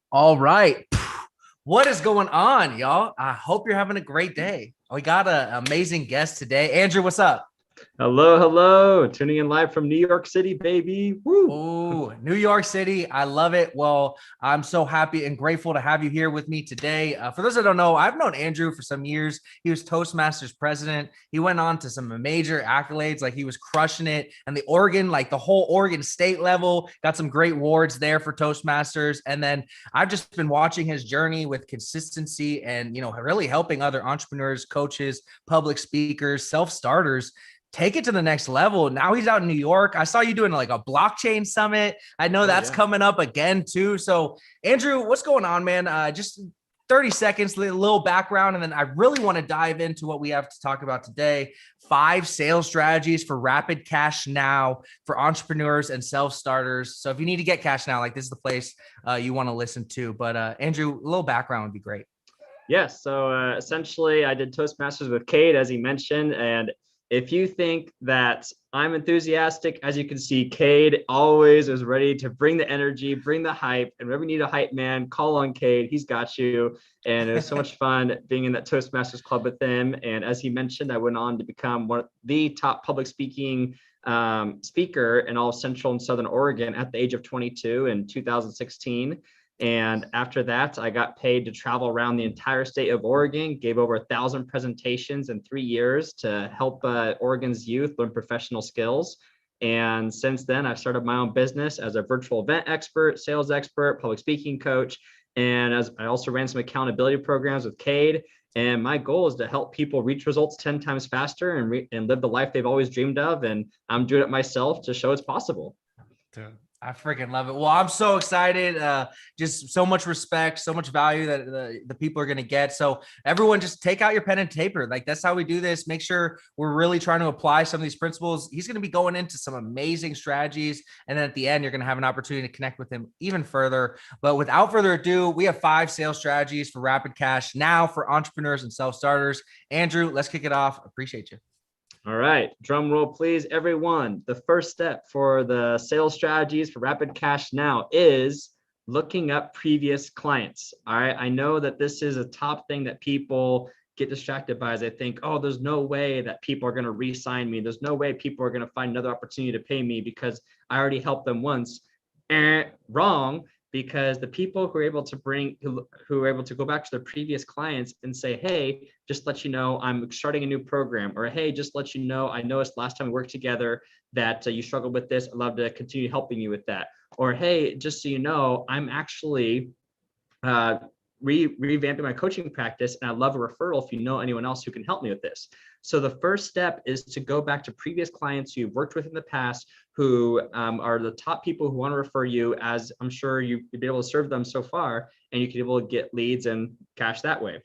All right. What is going on, y'all? I hope you're having a great day. We got an amazing guest today. Andrew, what's up? Hello, hello. Tuning in live from New York City, baby. Woo. Oh, New York City. I love it. Well, I'm so happy and grateful to have you here with me today. For those that don't know, I've known Andrew for some years. He was Toastmasters president. He went on to some major accolades, like he was crushing it. And the Oregon, like the whole Oregon state level, got some great awards there for Toastmasters. And then I've just been watching his journey with consistency and, really helping other entrepreneurs, coaches, public speakers, self starters take it to the next level. Now he's out in New York. I saw you doing like a blockchain summit. I know Oh that's yeah. coming up again too. So, Andrew, what's going on, man? Just 30 seconds, a little background, and then I really want to dive into what we have to talk about today. 5 sales strategies for rapid cash now for entrepreneurs and self starters. So, if you need to get cash now, like this is the place you want to listen to. But, Andrew, a little background would be great. Yes. So essentially, I did Toastmasters with Cade, as he mentioned. And if you think that I'm enthusiastic, as you can see, Cade always is ready to bring the energy, bring the hype. And whenever you need a hype man, call on Cade. He's got you. And it was so much fun being in that Toastmasters club with him. And as he mentioned, I went on to become one of the top public speaking speaker in all of Central and Southern Oregon at the age of 22 in 2016. And after that, I got paid to travel around the entire state of Oregon, gave over 1,000 presentations in 3 years to help Oregon's youth learn professional skills. And since then, I've started my own business as a virtual event expert, sales expert, public speaking coach. And as I also ran some accountability programs with Cade. And my goal is to help people reach results 10 times faster and live the life they've always dreamed of. And I'm doing it myself to show it's possible. Dude, I freaking love it. Well, I'm so excited. Just so much respect, so much value that the people are going to get. So everyone just take out your pen and paper. Like that's how we do this. Make sure we're really trying to apply some of these principles. He's going to be going into some amazing strategies. And then at the end, you're going to have an opportunity to connect with him even further. But without further ado, we have 5 sales strategies for rapid cash now for entrepreneurs and self-starters. Andrew, let's kick it off. Appreciate you. All right, drum roll, please, everyone. The first step for the sales strategies for Rapid Cash Now is looking up previous clients. All right, I know that this is a top thing that people get distracted by as they think, oh, there's no way that people are going to re-sign me. There's no way people are going to find another opportunity to pay me because I already helped them once. Wrong, because the people who are able to who are able to go back to their previous clients and say, hey, just let you know I'm starting a new program, or hey, just let you know I noticed last time we worked together that you struggled with this, I'd love to continue helping you with that. Or hey, just so you know, I'm actually uh, revamping my coaching practice, and I love a referral if you know anyone else who can help me with this. So the first step is to go back to previous clients you've worked with in the past who are the top people who want to refer you, as I'm sure you've been able to serve them so far, and you can be able to get leads and cash that way.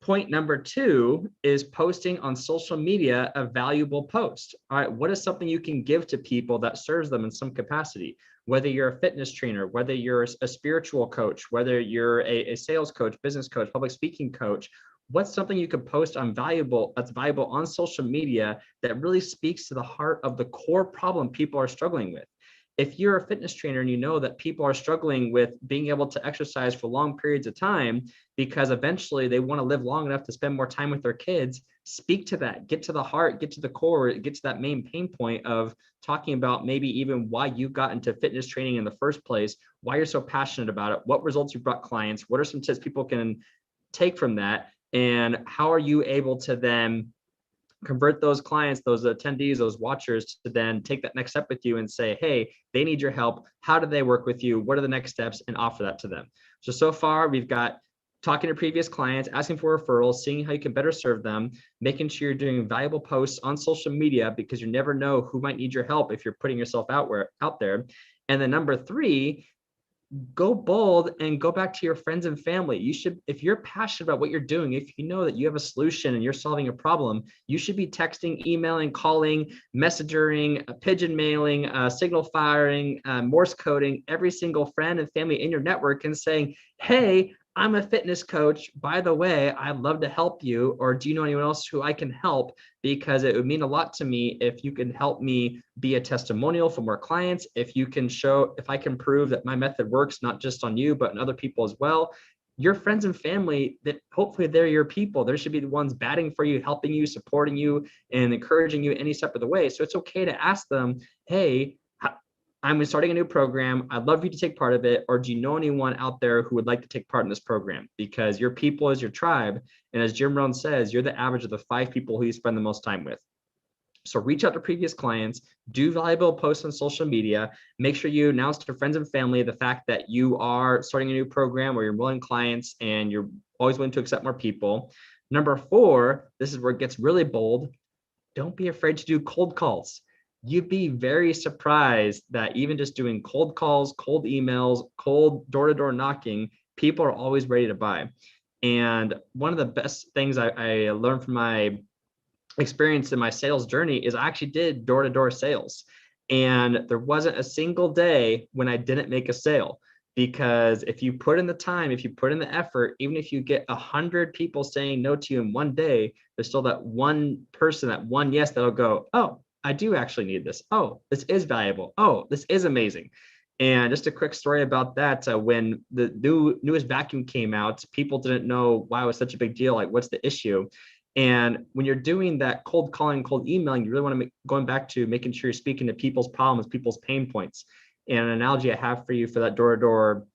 Point number 2 is posting on social media a valuable post. All right, what is something you can give to people that serves them in some capacity? Whether you're a fitness trainer, whether you're a spiritual coach, whether you're a sales coach, business coach, public speaking coach, what's something you could post on that's valuable on social media that really speaks to the heart of the core problem people are struggling with? If you're a fitness trainer and you know that people are struggling with being able to exercise for long periods of time because eventually they want to live long enough to spend more time with their kids, speak to that, get to the heart, get to the core, get to that main pain point of talking about maybe even why you got into fitness training in the first place, why you're so passionate about it, what results you brought clients, what are some tips people can take from that, and how are you able to then convert those clients, those attendees, those watchers to then take that next step with you and say, hey, they need your help. How do they work with you? What are the next steps? And offer that to them. So far we've got talking to previous clients, asking for referrals, seeing how you can better serve them, making sure you're doing valuable posts on social media because you never know who might need your help if you're putting yourself out there. And then number 3, go bold and go back to your friends and family. You should, if you're passionate about what you're doing, if you know that you have a solution and you're solving a problem, you should be texting, emailing, calling, messaging, pigeon mailing, signal firing, Morse coding every single friend and family in your network and saying, hey, I'm a fitness coach. By the way, I'd love to help you. Or do you know anyone else who I can help? Because it would mean a lot to me if you can help me be a testimonial for more clients. If you can show, if I can prove that my method works, not just on you, but on other people as well. Your friends and family, that hopefully they're your people. They should be the ones batting for you, helping you, supporting you, and encouraging you any step of the way. So it's okay to ask them, hey, I'm starting a new program. I'd love for you to take part of it. Or do you know anyone out there who would like to take part in this program? Because your people is your tribe. And as Jim Rohn says, you're the average of the 5 people who you spend the most time with. So reach out to previous clients, do valuable posts on social media, make sure you announce to friends and family the fact that you are starting a new program or you're enrolling clients and you're always willing to accept more people. Number 4, this is where it gets really bold. Don't be afraid to do cold calls. You'd be very surprised that even just doing cold calls, cold emails, cold door-to-door knocking, people are always ready to buy. And one of the best things I learned from my experience in my sales journey is I actually did door-to-door sales. And there wasn't a single day when I didn't make a sale. Because if you put in the time, if you put in the effort, even if you get 100 people saying no to you in one day, there's still that one person, that one yes, that'll go, oh, I do actually need this. Oh, this is valuable. Oh, this is amazing. And just a quick story about that. When the newest vacuum came out, people didn't know why it was such a big deal. Like, what's the issue? And when you're doing that cold calling, cold emailing, you really want to make, going back to making sure you're speaking to people's problems, people's pain points. And an analogy I have for you for that door-to-door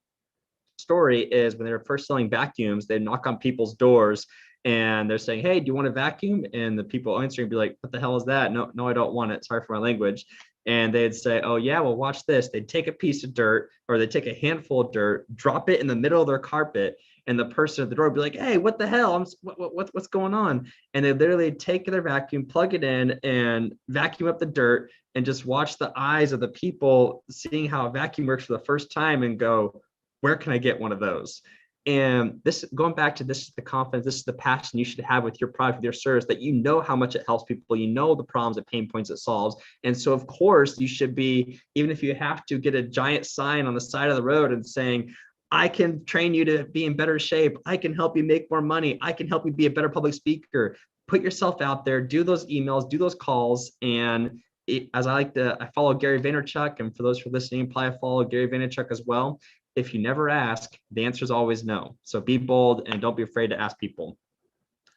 story is when they were first selling vacuums, they knock on people's doors and they're saying, hey, do you want a vacuum? And the people answering be like, what the hell is that? No, I don't want it. Sorry for my language. And they'd say, oh yeah, well, watch this. They'd take a piece of dirt or they'd take a handful of dirt, drop it in the middle of their carpet. And the person at the door would be like, hey, what the hell? What's going on? And they literally take their vacuum, plug it in and vacuum up the dirt and just watch the eyes of the people seeing how a vacuum works for the first time and go, where can I get one of those? And this, going back to, this is the confidence, this is the passion you should have with your product, with your service, that you know how much it helps people, you know the problems and pain points it solves. And so of course you should be, even if you have to get a giant sign on the side of the road and saying, I can train you to be in better shape, I can help you make more money, I can help you be a better public speaker, put yourself out there, do those emails, do those calls. And as I follow Gary Vaynerchuk, and for those who are listening, probably follow Gary Vaynerchuk as well. If you never ask, the answer is always no. So be bold and don't be afraid to ask people.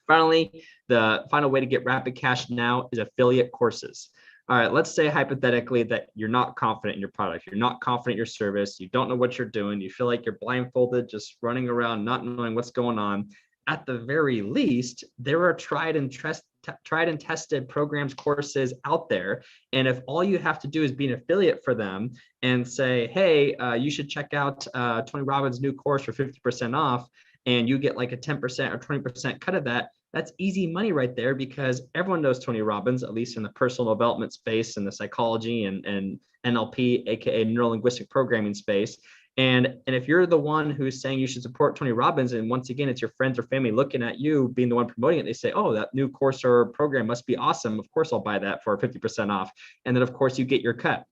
Finally, the final way to get rapid cash now is affiliate courses. All right, let's say hypothetically that you're not confident in your product, you're not confident in your service, you don't know what you're doing, you feel like you're blindfolded, just running around, not knowing what's going on. At the very least, there are tried and tested programs, courses out there. And if all you have to do is be an affiliate for them and say, hey, you should check out Tony Robbins' new course for 50% off, and you get like a 10% or 20% cut of that, that's easy money right there, because everyone knows Tony Robbins, at least in the personal development space and the psychology and NLP, aka neuro linguistic programming space. And if you're the one who's saying you should support Tony Robbins, and once again, it's your friends or family looking at you being the one promoting it, they say, oh, that new course or program must be awesome. Of course, I'll buy that for 50% off. And then of course you get your cut.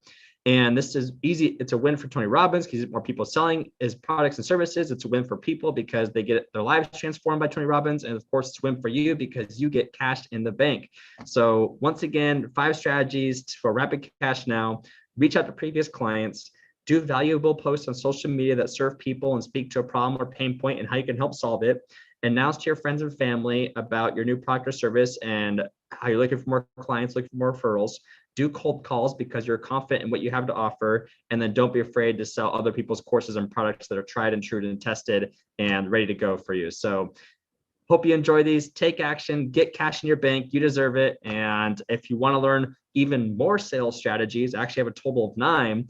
And this is easy. It's a win for Tony Robbins because more people selling his products and services. It's a win for people because they get their lives transformed by Tony Robbins. And of course, it's a win for you because you get cash in the bank. So once again, 5 strategies for rapid cash now. Reach out to previous clients. Do valuable posts on social media that serve people and speak to a problem or pain point and how you can help solve it. Announce to your friends and family about your new product or service and how you're looking for more clients, looking for more referrals. Do cold calls because you're confident in what you have to offer. And then don't be afraid to sell other people's courses and products that are tried and true and tested and ready to go for you. So hope you enjoy these. Take action, get cash in your bank. You deserve it. And if you want to learn even more sales strategies, I actually have a total of 9.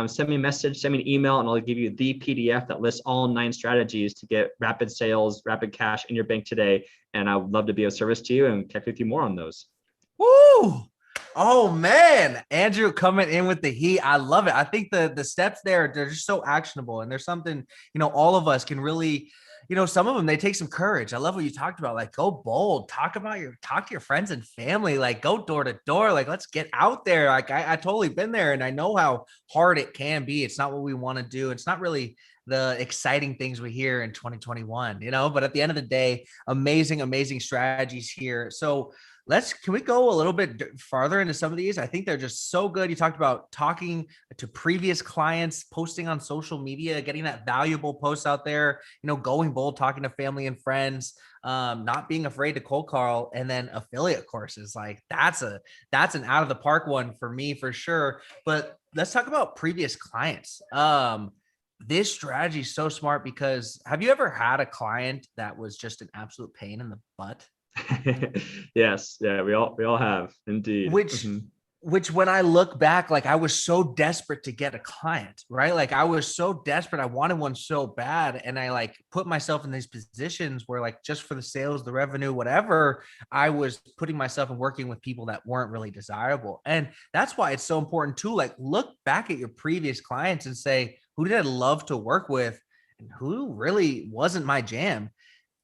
Send me a message, send me an email, and I'll give you the PDF that lists all 9 strategies to get rapid sales, rapid cash in your bank today. And I would love to be of service to you and connect with you more on those. Woo! Oh man, Andrew coming in with the heat. I love it. I think the steps there, they're just so actionable, and there's something, all of us can really some of them, they take some courage. I love what you talked about. Like, go bold, talk to your friends and family, like go door to door, like let's get out there. Like I totally been there and I know how hard it can be. It's not what we want to do. It's not really the exciting things we hear in 2021, but at the end of the day, amazing strategies here. So can we go a little bit farther into some of these? I think they're just so good. You talked about talking to previous clients, posting on social media, getting that valuable post out there, going bold, talking to family and friends, not being afraid to cold call, and then affiliate courses. Like that's an out of the park one for me for sure. But let's talk about previous clients. This strategy is so smart because have you ever had a client that was just an absolute pain in the butt? Yes. Yeah, we all have indeed. Which when I look back, like I was so desperate to get a client, right? Like I was so desperate. I wanted one so bad. And I like put myself in these positions where like just for the sales, the revenue, whatever, I was putting myself and working with people that weren't really desirable. And that's why it's so important to like look back at your previous clients and say, who did I love to work with and who really wasn't my jam?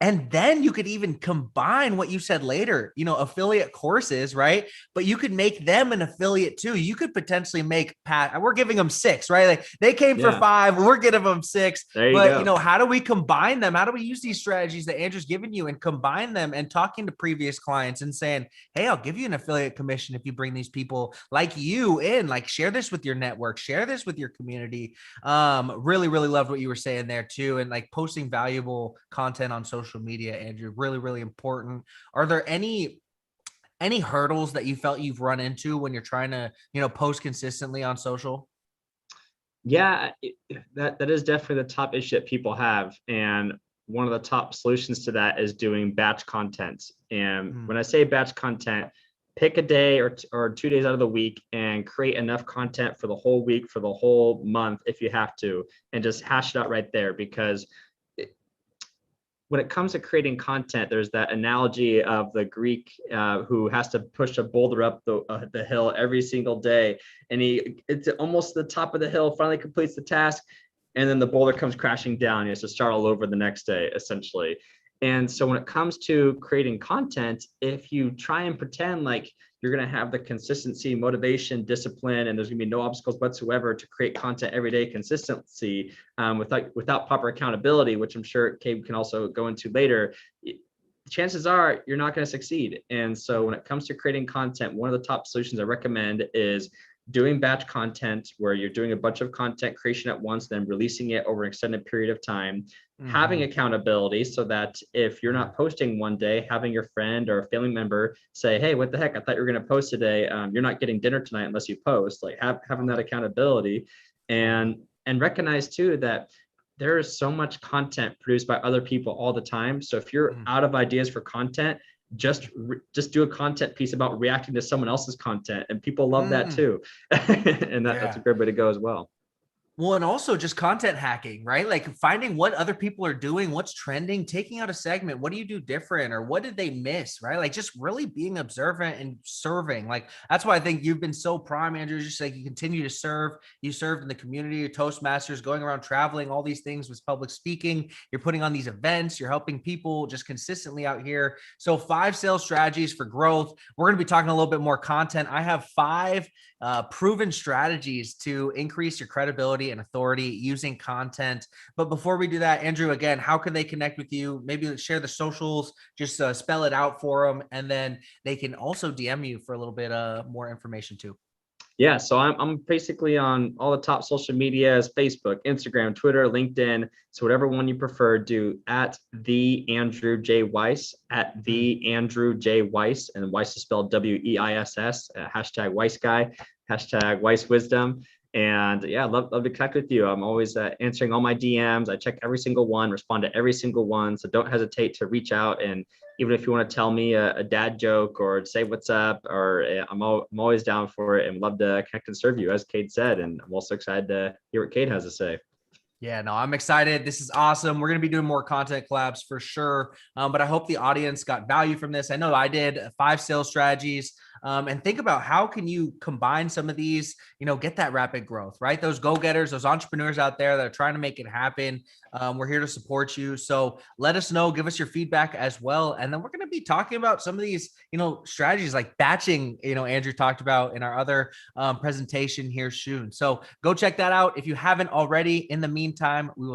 And then you could even combine what you said later, affiliate courses, right? But you could make them an affiliate too. You could potentially make we're giving them 6, right? Like they came for 5, we're giving them 6. There you but go. How do we combine them? How do we use these strategies that Andrew's given you and combine them and talking to previous clients and saying, hey, I'll give you an affiliate commission if you bring these people like you in, like share this with your network, share this with your community. Really loved what you were saying there too. And like posting valuable content on social media, Andrew, really important. Are there any hurdles that you felt you've run into when you're trying to post consistently on social? Yeah, that is definitely the top issue that people have, and one of the top solutions to that is doing batch content. And when I say batch content, pick a day or 2 days out of the week and create enough content for the whole week, for the whole month if you have to, and just hash it out right there. Because when it comes to creating content, there's that analogy of the Greek who has to push a boulder up the hill every single day. And it's almost the top of the hill, finally completes the task. And then the boulder comes crashing down. He has to start all over the next day, essentially. And so when it comes to creating content, if you try and pretend like you're going to have the consistency, motivation, discipline, and there's going to be no obstacles whatsoever to create content every day, consistency, without proper accountability, which I'm sure Cabe can also go into later, chances are you're not going to succeed. And so when it comes to creating content, one of the top solutions I recommend is doing batch content, where you're doing a bunch of content creation at once, then releasing it over an extended period of time, having accountability so that if you're not posting one day, having your friend or a family member say, hey, what the heck, I thought you were going to post today. You're not getting dinner tonight unless you post. Like having that accountability, and recognize too that there is so much content produced by other people all the time. So if you're out of ideas for content, just do a content piece about reacting to someone else's content, and people love that too. And that's a great way to go as well. Well, and also just content hacking, right? Like finding what other people are doing, what's trending, taking out a segment. What do you do different, or what did they miss, right? Like just really being observant and serving. Like that's why I think you've been so prime, Andrew. Just like you continue to serve. You served in the community, your Toastmasters, going around traveling, all these things with public speaking. You're putting on these events. You're helping people just consistently out here. So 5 sales strategies for growth. We're going to be talking a little bit more content. I have 5 proven strategies to increase your credibility and authority using content. But before we do that, Andrew, again, how can they connect with you? Maybe share the socials, just spell it out for them. And then they can also DM you for a little bit more information too. Yeah, so I'm basically on all the top social medias: Facebook, Instagram, Twitter, LinkedIn. So whatever one you prefer, do at the Andrew J. Weiss, at the Andrew J. Weiss, and Weiss is spelled Weiss, hashtag Weiss guy, hashtag Weiss wisdom. And yeah, love to connect with you. I'm always answering all my DMs. I check every single one, respond to every single one. So don't hesitate to reach out. And even if you want to tell me a dad joke or say what's up, or I'm always down for it, and love to connect and serve you, as Cade said. And I'm also excited to hear what Cade has to say. Yeah, no, I'm excited. This is awesome. We're going to be doing more content collabs for sure. But I hope the audience got value from this. I know I did. 5 sales strategies. and think about how can you combine some of these, get that rapid growth, right? Those go-getters, those entrepreneurs out there that are trying to make it happen. We're here to support you. So let us know, give us your feedback as well. And then we're going to be talking about some of these, strategies like batching, Andrew talked about in our other presentation here soon. So go check that out if you haven't already. In the meantime, we will